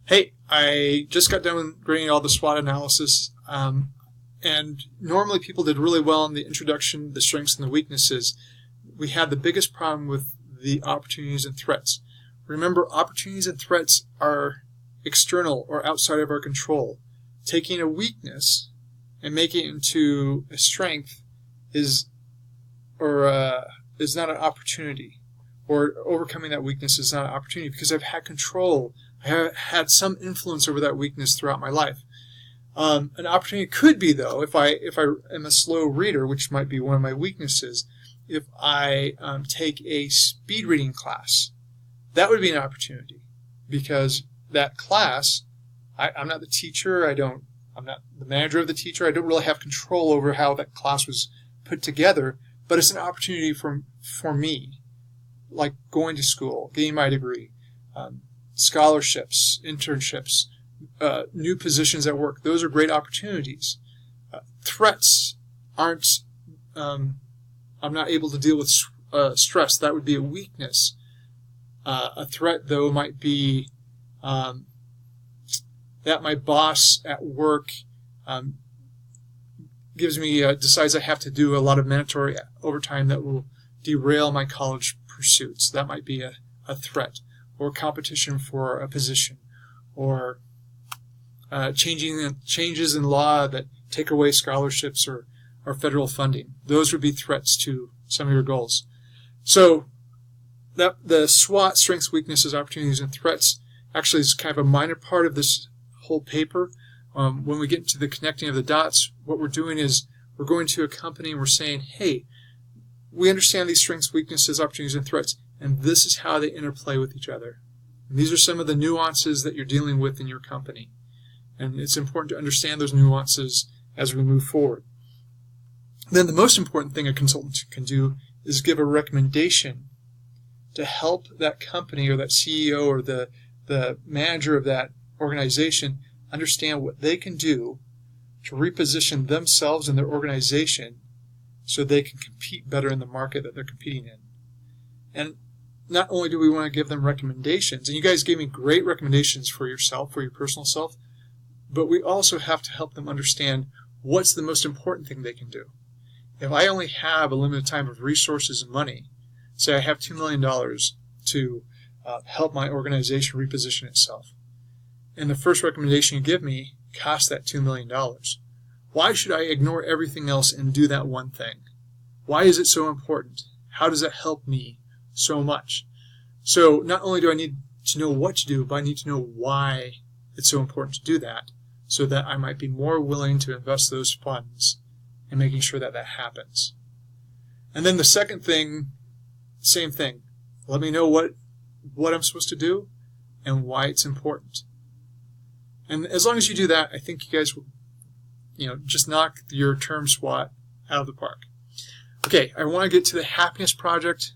hey, I just got done grading all the SWOT analysis, and normally people did really well in the introduction, the strengths and the weaknesses. We had the biggest problem with the opportunities and threats. Remember, opportunities and threats are external or outside of our control. Taking a weakness and making it into a strength is not an opportunity, or overcoming that weakness is not an opportunity, because I've had control. I have had some influence over that weakness throughout my life. An opportunity could be, though, if I am a slow reader, which might be one of my weaknesses, if I take a speed reading class, that would be an opportunity, because that class, I'm not the teacher, I'm not the manager of the teacher, I don't really have control over how that class was put together, but it's an opportunity for me, like going to school, getting my degree, scholarships, internships, new positions at work. Those are great opportunities. Threats aren't, I'm not able to deal with stress. That would be a weakness. A threat, though, might be that my boss at work decides I have to do a lot of mandatory overtime that will derail my college pursuits. That might be a threat, or competition for a position, or changes in law that take away scholarships or federal funding. Those would be threats to some of your goals. So the SWOT, strengths, weaknesses, opportunities, and threats, actually is kind of a minor part of this whole paper. When we get into the connecting of the dots, what we're doing is we're going to a company and we're saying, hey, we understand these strengths, weaknesses, opportunities, and threats, and this is how they interplay with each other. And these are some of the nuances that you're dealing with in your company. And it's important to understand those nuances as we move forward. Then the most important thing a consultant can do is give a recommendation to help that company or that CEO or the manager of that organization understand what they can do to reposition themselves and their organization so they can compete better in the market that they're competing in. And not only do we want to give them recommendations, and you guys gave me great recommendations for yourself, for your personal self, but we also have to help them understand what's the most important thing they can do. If I only have a limited time of resources and money, say I have $2 million to help my organization reposition itself, and the first recommendation you give me costs that $2 million, why should I ignore everything else and do that one thing? Why is it so important? How does it help me so much? So not only do I need to know what to do, but I need to know why it's so important to do that, so that I might be more willing to invest those funds in making sure that that happens. And then the second thing, same thing. Let me know what I'm supposed to do and why it's important. And as long as you do that, I think you guys will, just knock your term SWOT out of the park. Okay, I want to get to the happiness project.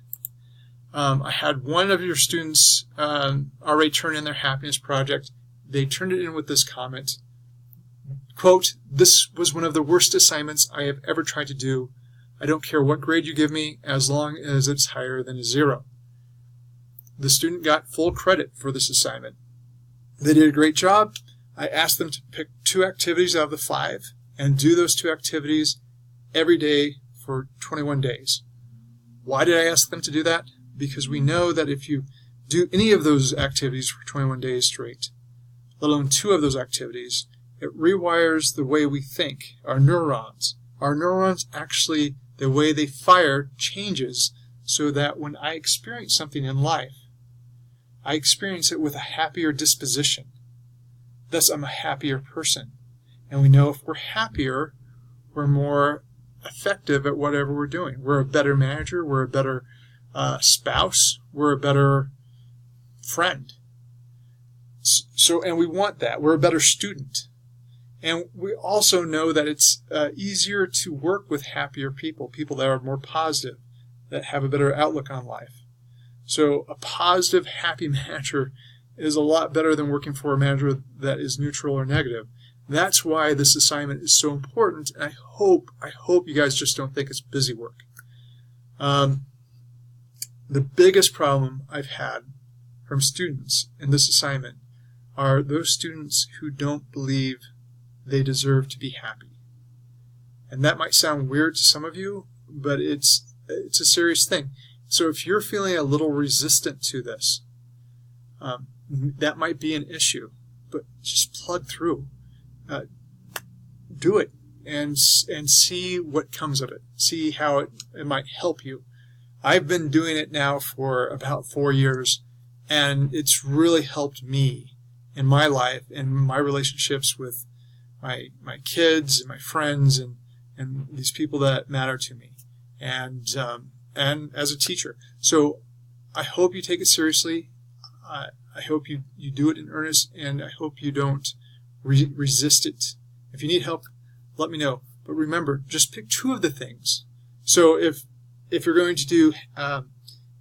I had one of your students already turn in their happiness project. They turned it in with this comment. Quote, "This was one of the worst assignments I have ever tried to do. I don't care what grade you give me as long as it's higher than a 0. The student got full credit for this assignment. They did a great job. I asked them to pick 2 activities out of the 5 and do those 2 activities every day for 21 days. Why did I ask them to do that? Because we know that if you do any of those activities for 21 days straight, let alone 2 of those activities, it rewires the way we think, our neurons. Our neurons actually, the way they fire changes so that when I experience something in life, I experience it with a happier disposition. Thus, I'm a happier person. And we know if we're happier, we're more effective at whatever we're doing. We're a better manager, we're a better spouse, we're a better friend. And we want that. We're a better student. And we also know that it's easier to work with happier people, people that are more positive, that have a better outlook on life. So a positive, happy manager is a lot better than working for a manager that is neutral or negative. That's why this assignment is so important, and I hope you guys just don't think it's busy work. The biggest problem I've had from students in this assignment are those students who don't believe they deserve to be happy. And that might sound weird to some of you, but it's a serious thing. So if you're feeling a little resistant to this, that might be an issue. But just plug through. Do it and see what comes of it. See how it might help you. I've been doing it now for about 4 years, and it's really helped me in my life and my relationships with my kids and my friends and these people that matter to me, and as a teacher. So I hope you take it seriously. I hope you do it in earnest, and I hope you don't resist it. If you need help, let me know. But remember, just pick 2 of the things. So if you're going to do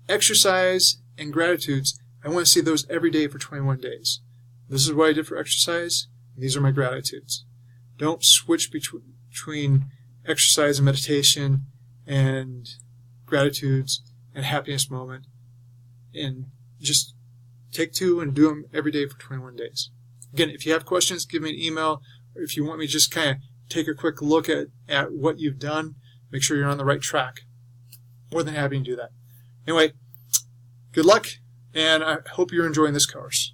exercise and gratitudes, I want to see those every day for 21 days. This is what I did for exercise. And these are my gratitudes. Don't switch between exercise and meditation and gratitudes and happiness moment. And just take 2 and do them every day for 21 days. Again, if you have questions, give me an email. Or if you want me to just kind of take a quick look at what you've done, make sure you're on the right track. More than happy to do that. Anyway, good luck, and I hope you're enjoying this course.